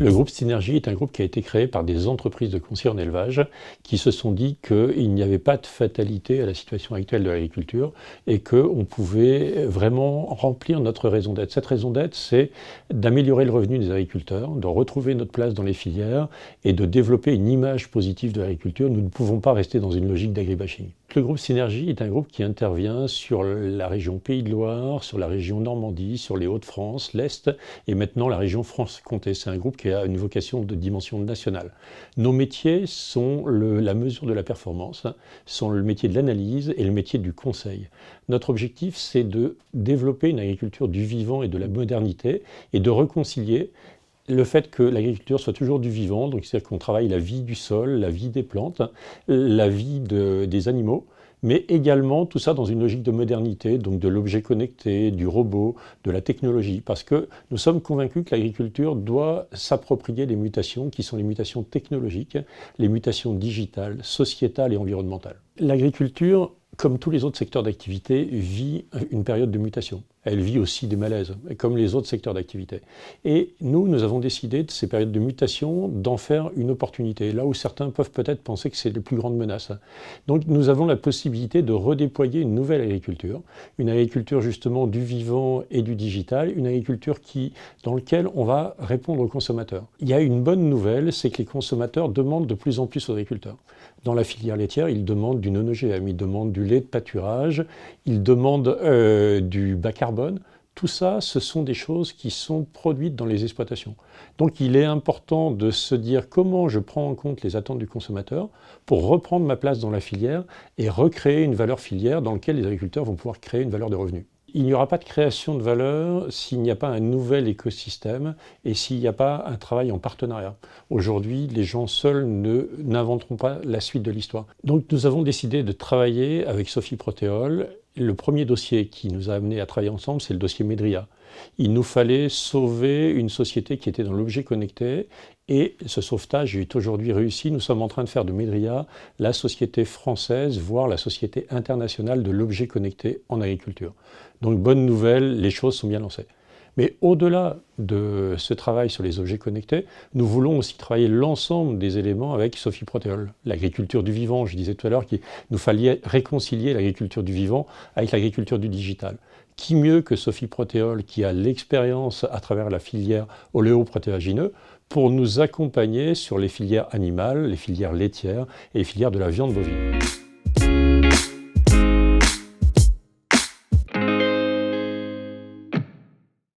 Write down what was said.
Le groupe Synergie est un groupe qui a été créé par des entreprises de conseil en élevage qui se sont dit qu'il n'y avait pas de fatalité à la situation actuelle de l'agriculture et qu'on pouvait vraiment remplir notre raison d'être. Cette raison d'être, c'est d'améliorer le revenu des agriculteurs, de retrouver notre place dans les filières et de développer une image positive de l'agriculture. Nous ne pouvons pas rester dans une logique d'agribashing. Le groupe Synergie est un groupe qui intervient sur la région Pays de Loire, sur la région Normandie, sur les Hauts-de-France, l'Est et maintenant la région Franche-Comté. C'est un groupe qui a une vocation de dimension nationale. Nos métiers sont la mesure de la performance, sont le métier de l'analyse et le métier du conseil. Notre objectif, c'est de développer une agriculture du vivant et de la modernité et de réconcilier le fait que l'agriculture soit toujours du vivant, donc c'est-à-dire qu'on travaille la vie du sol, la vie des plantes, la vie des animaux, mais également tout ça dans une logique de modernité, donc de l'objet connecté, du robot, de la technologie, parce que nous sommes convaincus que l'agriculture doit s'approprier les mutations qui sont les mutations technologiques, les mutations digitales, sociétales et environnementales. L'agriculture, comme tous les autres secteurs d'activité, vit une période de mutation. Elle vit aussi des malaises, comme les autres secteurs d'activité. Et nous avons décidé de ces périodes de mutation d'en faire une opportunité, là où certains peuvent peut-être penser que c'est les plus grandes menaces. Donc nous avons la possibilité de redéployer une nouvelle agriculture, une agriculture justement du vivant et du digital, une agriculture dans laquelle on va répondre aux consommateurs. Il y a une bonne nouvelle, c'est que les consommateurs demandent de plus en plus aux agriculteurs. Dans la filière laitière, ils demandent du non-OGM, ils demandent du lait de pâturage, ils demandent du bas carbone. Tout ça, ce sont des choses qui sont produites dans les exploitations. Donc il est important de se dire comment je prends en compte les attentes du consommateur pour reprendre ma place dans la filière et recréer une valeur filière dans laquelle les agriculteurs vont pouvoir créer une valeur de revenus. Il n'y aura pas de création de valeur s'il n'y a pas un nouvel écosystème et s'il n'y a pas un travail en partenariat. Aujourd'hui, les gens seuls n'inventeront pas la suite de l'histoire. Donc nous avons décidé de travailler avec Sophie Protéol. Le premier dossier qui nous a amené à travailler ensemble, c'est le dossier Medria. Il nous fallait sauver une société qui était dans l'objet connecté et ce sauvetage est aujourd'hui réussi. Nous sommes en train de faire de Medria la société française, voire la société internationale de l'objet connecté en agriculture. Donc bonne nouvelle, les choses sont bien lancées. Mais au-delà de ce travail sur les objets connectés, nous voulons aussi travailler l'ensemble des éléments avec Sophie Protéol. L'agriculture du vivant, je disais tout à l'heure qu'il nous fallait réconcilier l'agriculture du vivant avec l'agriculture du digital. Qui mieux que Sophie Protéol, qui a l'expérience à travers la filière oléoprotéagineux, pour nous accompagner sur les filières animales, les filières laitières et les filières de la viande bovine.